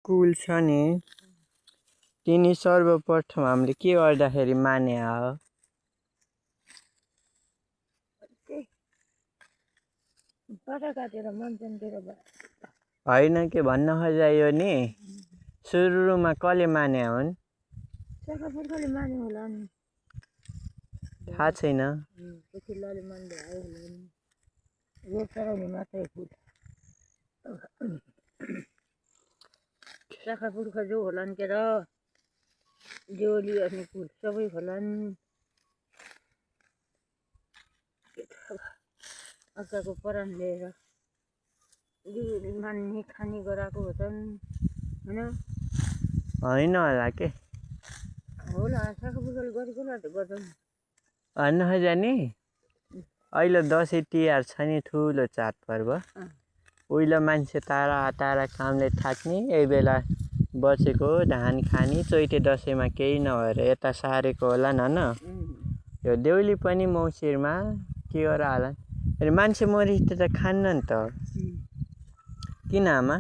कुल छ नि तिनी सर्वप्रथम हामीले के गर्दाखेरि माने हो? होइन के भन्न खोजायो नि सुरुमा कसले माने हुन्? थाहा छैन। शाखा पुर्खा जो होलान् के र जेवली अनि कुल सबै होलान्। अर्काको परान लिएर जेवली मान्ने खाने गराएको होछन् होइन होला के होला। शाखा पुर्खाले गरेको होला त गर्छन्। भन्न खोजा नि अहिले दसैँ तिहार छ नि ठुलो चाडपर्व। उहिले मान्छे तारा तारा कामले थाक्ने यही बेला बसेको धान खाने चैते दसैँमा केही नभएर यता सारेको होला न। यो देउली पनि मौसिरमा के गरा होला मान्छे मरेपछि त खान्न नि त। किन आमा?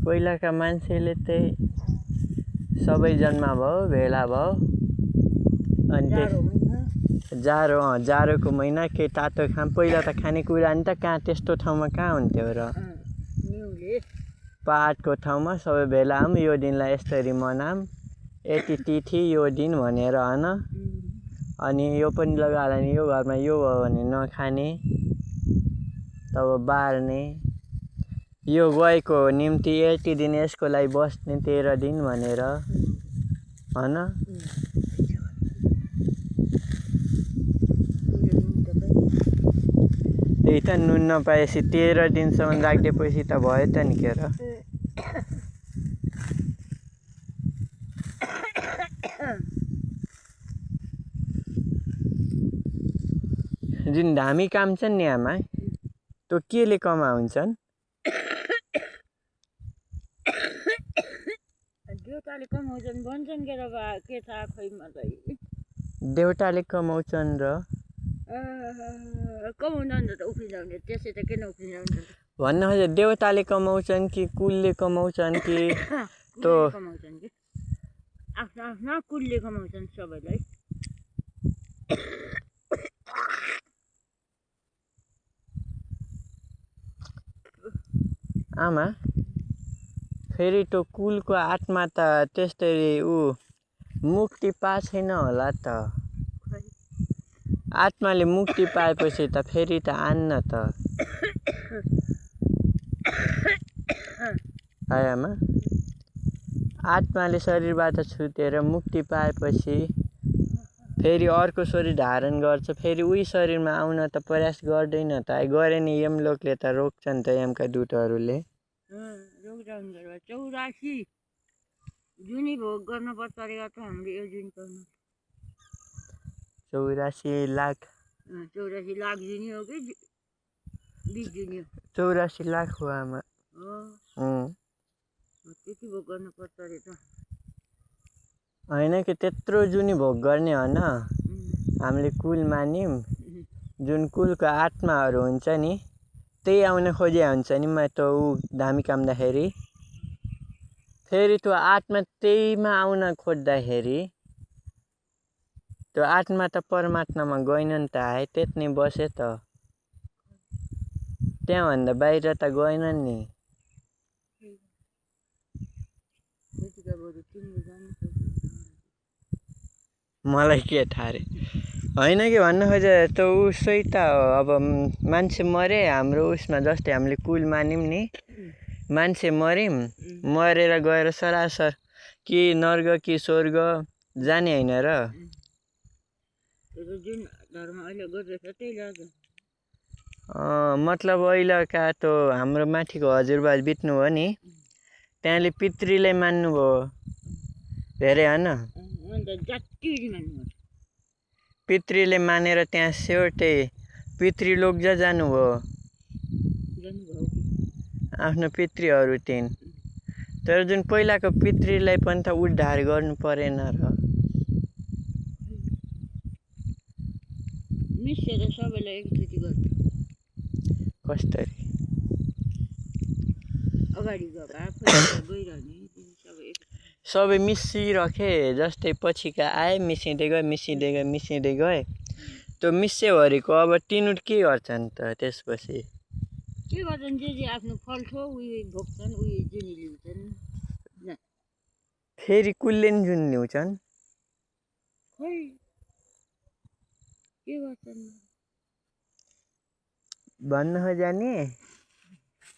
पहिलाका मान्छेले चाहिँ सबै जन्मा भयो भेला भयो अनि जाडोको महिना के तातो खाम। पहिला त खानेकुरा नि त कहाँ त्यस्तो ठाउँमा कहाँ हुन्थ्यो र पाहाडको ठाउँमा सबै भेला हौँ यो दिनलाई यसरी मनाम यति तिथि यो दिन भनेर होइन। अनि यो पनि लगाएर नि यो घरमा यो भयो भने नखाने तब बार्ने यो गएको निम्ति यति दिन यसको लागि बस्ने 13 दिन भनेर होइन। त्यही त नुन नपाएपछि 13 दिनसम्म राखिदिएपछि त भयो त नि के र। जुन धामी काम छन् नि आमा त्यो केले कमाउँछन्? देउताले कमाउँछन् भन्छन् के र के थाहा खै मलाई। देउताले कमाउँछन् र कमाउँछन् त उफ्रिँदाउने त्यसै त किन उफ्रिँदाउने भन्न खोजे देउताले कमाउँछन् कि कुलले कमाउँछन् कि त्यो कमाउँछन् कि आफ्नो आफ्नो कुलले कमाउँछन् सबैलाई। आमा फेरि त्यो कुलको आत्मा त त्यस्तै मुक्ति पाएन होला त। आत्माले मुक्ति पाएपछि त फेरि त आन्न त है आमा। आत्माले शरीरबाट छुटेर मुक्ति पाएपछि फेरि अर्को शरीर धारण गर्छ। फेरि उही शरीरमा आउन त प्रयास गर्दैन त। गरे नि यमलोकले त रोक्छन् त यमका दूतहरूले। 84 जुनी भोग गर्न पर्छ अरे त हामीले यो जुनी पर्नु 84 लाख 84 लाख जुनी हो कि 20 जुनी हो? 84 लाख हो आमा। त्यति भोग गर्नु पर्छ अरे त। होइन कि त्यत्रो जुनी भोग गर्ने हो न। हामीले कुल मान्यौँ जुन कुलको आत्माहरू हुन्छ नि त्यही आउन खोजिया हुन्छ नि म त धामी काम्दाखेरि फेरि त्यो आत्मा त्यहीमा आउन खोज्दाखेरि त्यो आत्मा त परमात्मामा गएन नि त है त्यति नै बसे त। त्यहाँभन्दा बाहिर त गएन नि। मलाई के थाहा रे होइन कि भन्न खोजे त उसै त हो। अब मान्छे मरे हाम्रो उसमा जस्तै हामीले कुल मान्यौँ नि मान्छे मऱ्यौँ मरेर गएर सरासर कि नर्क कि स्वर्ग जाने होइन र। मतलब अहिलेका त्यो हाम्रो माथिको हजुरबा बित्नु हो नि त्यहाँले पितृलाई मान्नुभयो धेरै होइन। पितृले मानेर त्यहाँ सेउटे पितृलोक जानुभयो आफ्नो पितृहरू थिइन्। तर जुन पहिलाको पितृलाई पनि त उद्धार गर्नु परेन र। मिसेर सबैलाई एकचोटि गर्छ कसरी अगाडि गएको आफै गइरहने सबै सबै मिसिरखे जस्तै पछिका आए मिसिँदै गए त्यो मिसेभरिको अब टिनुट के गर्छन् त त्यसपछि के गर्छन् जे आफ्नो फल्छ उयो भोग्छन् उयो जुनी लिन्छन् फेरि कुल्ले नि जुन ल्याउँछन् खोइ के गर्छन् भन्न खोजेँ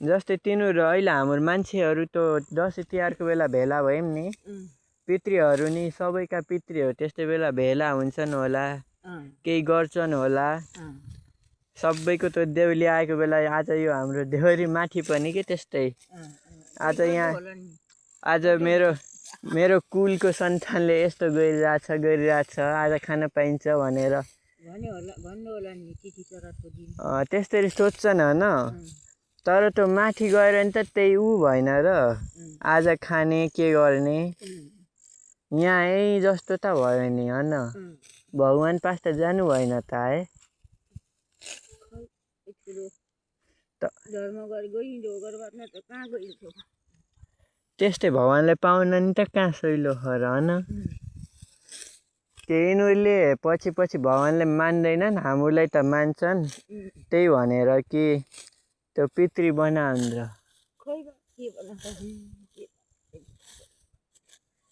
जस्तै तिनीहरू अहिले हाम्रो मान्छेहरू त दसैँ तिहारको बेला भेला भयौँ नि पितृहरू नि सबैका पितृहरू त्यस्तै बेला भेला हुन्छन् होला केही गर्छन् होला सबैको त देउली आएको बेला आज यो हाम्रो देउरी माथि पनि के त्यस्तै आज यहाँ आज मेरो कुलको सन्तानले यस्तो गरिरहेछ आज खान पाइन्छ भनेर त्यस्तरी सोध्छन् होइन तर त्यो माथि गएर नि त त्यही ऊ भएन र आज खाने के गर्ने यहीँ जस्तो त भयो नि होइन भगवान् पास त जानु भएन त है त्यस्तै भगवान्लाई पाउन नि त कहाँ सहिलो हो र होइन त्यो यिनीहरूले पछि भगवान्लाई मान्दैनन् हामीलाई त मान्छन् त्यही भनेर कि त्यो पितृ बनाउन् र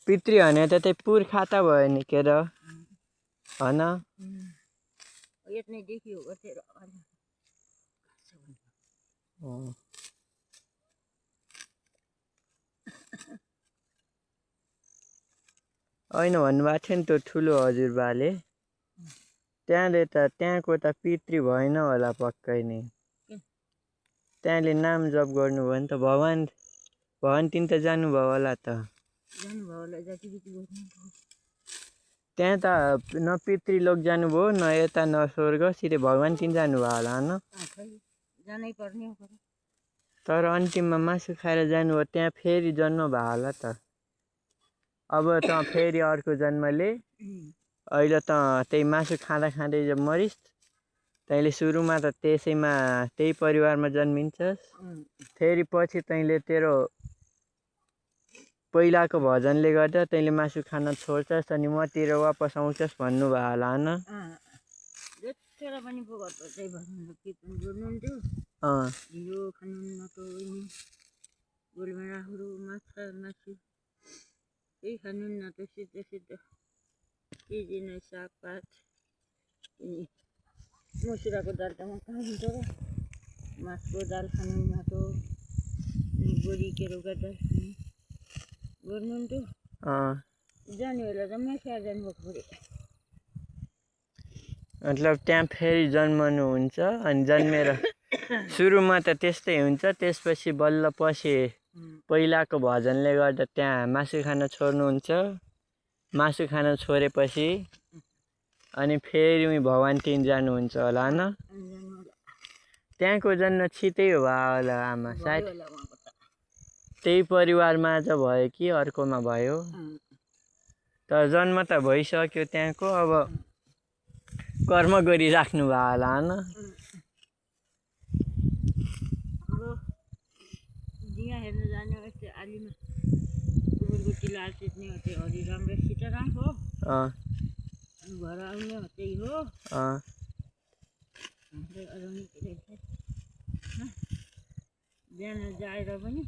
पितृ भने त त्यही पुर्खा त भयो नि के र होइन होइन भन्नुभएको थियो नि त्यो ठुलो हजुरबाले त्यहाँको त पितृ भएन होला पक्कै नै त्यहाँले नाम जप गर्नुभयो नि त भगवान् तिन त जानुभयो होला त त्यहाँ त न पितृलोक जानुभयो न यता न स्वर्ग सिधै भगवान् तिन जानुभयो होला होइन तर अन्तिममा मासु खाएर जानुभयो त्यहाँ फेरि जन्म भयो होला त अब त फेरि अर्को जन्मले अहिले त त्यही मासु खाँदै मरिस् तैँले सुरुमा त त्यही परिवारमा जन्मिन्छस् फेरि पछि तैँले तेरो पहिलाको भजनले गर्दा तैँले मासु खान छोड्छस् अनि मतिर वापस आउँछस् भन्नुभयो होला होइन केही खानुहुन्न त सिद्ध चिजिने सागपात मसुराको दाल त कहाँ हुन्छ र मासुको दाल खानुहुन्न त बोडी केरोका दाल गर्नुहुन्थ्यो जाने बेला त मासु जानुभएको पऱ्यो मतलब त्यहाँ फेरि जन्मनुहुन्छ अनि जन्मेर सुरुमा त त्यस्तै हुन्छ त्यसपछि बल्ल पछि पहिलाको भजनले गर्दा त्यहाँ मासु खान छोड्नुहुन्छ मासु खान छोडेपछि अनि फेरि भगवान् तिन जानुहुन्छ होला होइन त्यहाँको जन्म छिटै भयो होला आमा सायद त्यही परिवारमा आज भयो कि अर्कोमा भयो तर जन्म त भइसक्यो त्यहाँको अब कर्म गरिराख्नु भयो होला होइन दिया हेर्न जाने यस्तै आलीमा कुकुरको चिलार चित्ने हो त्यो हरिराम र सीताराम हो घर आउने हो त्यही हो बिहान जाएर पनि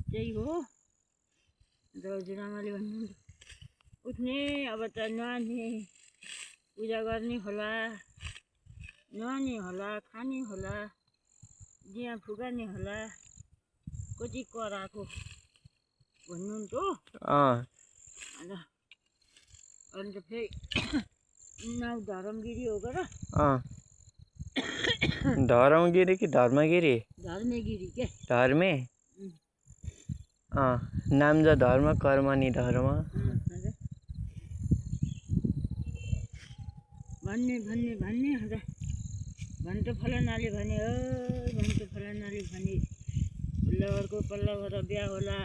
त्यही हो हजुरआमाले भन्नुहुन्छ उठ्ने अब त नुहाने पूजा गर्ने होला नुहाने होला खाने होला दिया फुगार्ने होला कति कराएको भन्नुहुन्थ्यो अन्त फेरि नाउ धरमगिरी हो गर धरमगिरी कि धर्मगिरी धर्मेगिरी के धर्मे नाम ज धर्म कर्म नि धर्म भन्ने भन्ट फलानाले भने भन्ट फलानाले भने पल्लवरको पल्लवर बिहा होला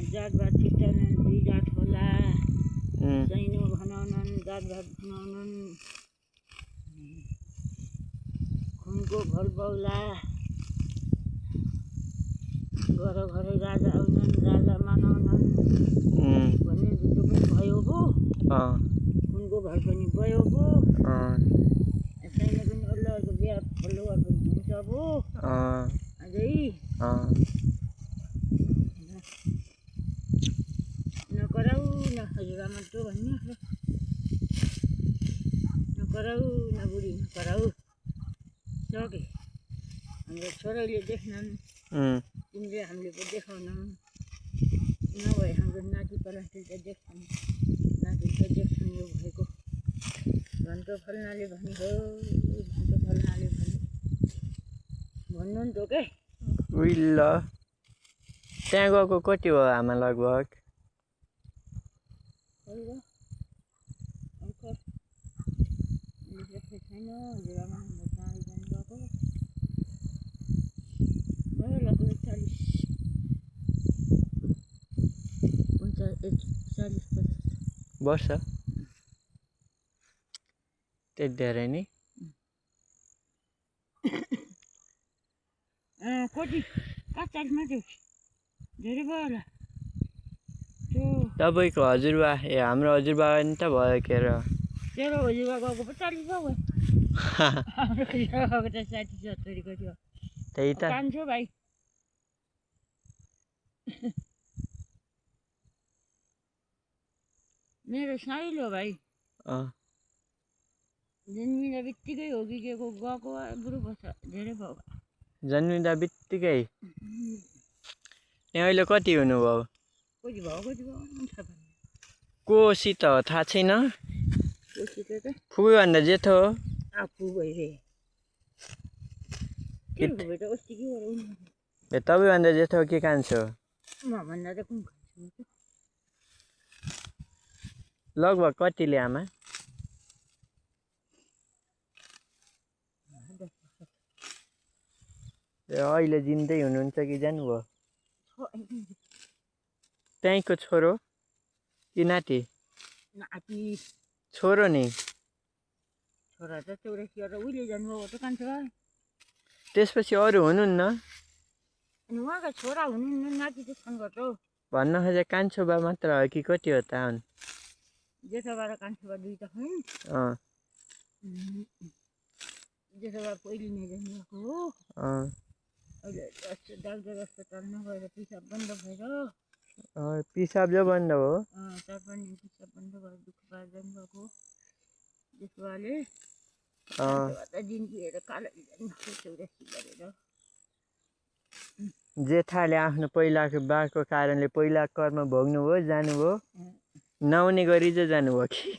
जातभात छिट्टाउनन् दुई जात होला सैनो भनाउनन् जातभात भनाउनन् खुनको भल बौला घर घरै राजा आउनन् राजा मनाउनन् भन्ने जुटो पनि भयो हो। खुनको भल पनि भयो हो। यसैले पनि अरूको बिहा फलोवर पनि हुन्छ हो अझै नकराउ न हजुरआमा त भन्ने नकराउ न बुढी नकराउ सके हाम्रो छोराले देख्नन् तिमीले हामीले पो देखाउनौ नभए हाम्रो नाति पलान्टीले त देख्छन् नातिले त देख्छन् यो भएको घन्टो फल्नाले भने हो घन्टो फल्नाले भने भन्नु नि त के उइल त्यहाँ गएको कति हो आमा लगभग छैन हजुरआमा चाँडै जानुभएको 40-50 वर्ष त्यति धेरै नि कति 40 मात्रै धेरै भयो होला तपाईँको हजुरबा ए हाम्रो हजुरबा नि त भयो के र तेरो हजुरबा गएको पो 40 भयो हाम्रो हजुरबा गएको त 60-70 कति हो त्यही त कान्छो भाइ मेरो साइलो भाइ जन्मिँदा बित्तिकै हो कि के को गएको बुढो बस्छ धेरै भयो जन्मिँदा बित्तिकै यहाँ अहिले कति हुनुभयो कति भयो कोसित हो थाहा छैन कोसित त फुपूभन्दा जेठो हो आफू भइरे के भयो त अस्ति के हो तपाईँभन्दा जेठो के कान्छो मभन्दा त कुन कान्छो लगभग कतिले आमा अहिले जिन्दै हुनुहुन्छ कि जानुभयो त्यहीँको छोरो कि नाति नाति छोरो नि छोरा त 84 गरेर उहिले जानुभयो त कान्छो भाइ त्यसपछि अरू हुनुहुन्न अनि उहाँका छोरा हुनुहुन्न नाति त छन् गर्छ भन्न खोजे कान्छो बा मात्र हो कि कति हो त जेठोबा र कान्छोबा दुईटा हुन् जेठोबा पहिले नै जानुभएको हो अहिले डाक्टर अस्पताल नगएर पिसाब बन्द भएर पिसाब जो बन्द हो 4-5 दिन पिसाब बन्द भएर दुःख पाएर जानुभएको जेठोबाले दिन पिएर कालो गरेर जेठाले आफ्नो पहिलाको बाको कारणले पहिला कर्म भोग्नुभयो जानुभयो नआउने गरी चाहिँ जानुभयो कि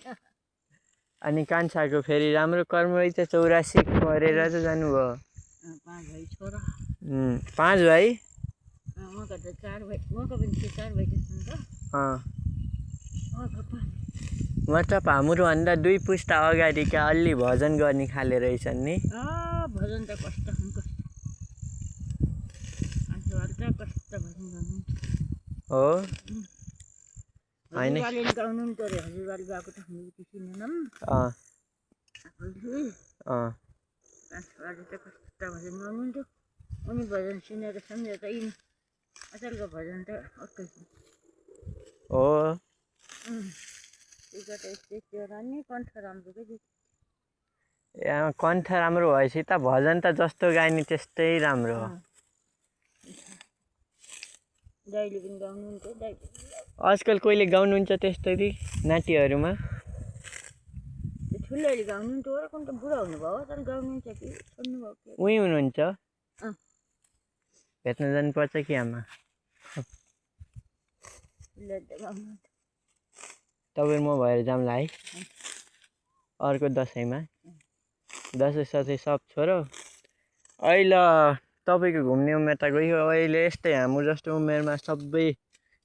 अनि कान्छाको फेरि राम्रो कर्म रहेछ 84 गरेर चाहिँ जानुभयो 5 भाइ छोरा 5 भाइ उहाँका त 4 भाइ उहाँका पनि 4 भाइ छन् त मतलब हाम्रोभन्दा 2 पुस्ता अगाडिका अलि भजन गर्ने खाले रहेछन् नि भजन त कष्ट हो होइन गाउनु नि त हजुरबाले गएको त हामी देखिँदैनौँ कान्छोबाले त कष्ट भजन गाउनुहुन्थ्यो उनी भजन सुनेर सम्झेर त यिनी अचलको भजन त अर्कै हो कण्ठ राम्रो के कण्ठ राम्रो भएपछि त भजन त जस्तो गाइने त्यस्तै राम्रो हो दाइले पनि गाउनुहुन्थ्यो दाइले आजकल कोहीले गाउनुहुन्छ त्यस्तै नाटीहरूमा ठुलोहरूले गाउनुहुन्थ्यो र कोही त बुढा हुनुभयो तर गाउनुहुन्छ कि छोड्नुभयो कि उही हुनुहुन्छ भेट्न जानुपर्छ कि आमा तपाईँ म भएर जाउँला है अर्को दसैँमा दसैँ ससैँ सब छोरो अहिले तपाईँको घुम्ने उमेर त गयो अहिले यस्तै हाम्रो जस्तो उमेरमा सबै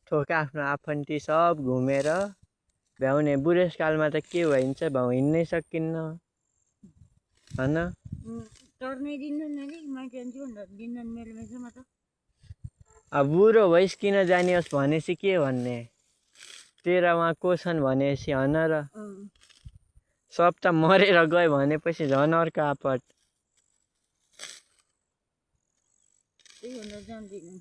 ठोका आफ्नो आफन्ती सब घुमेर भ्याउने बुढेसकालमा त के भइन्छ भाउ हिँड्नै सकिन्न होइन अब बुढो भइस किन जाने होस् भनेपछि के भन्ने तेरा उहाँ को छन् भनेपछि होइन र सब त मरेर गयो भनेपछि झन् अर्को आपत त्यही भनेर जान्दिनँ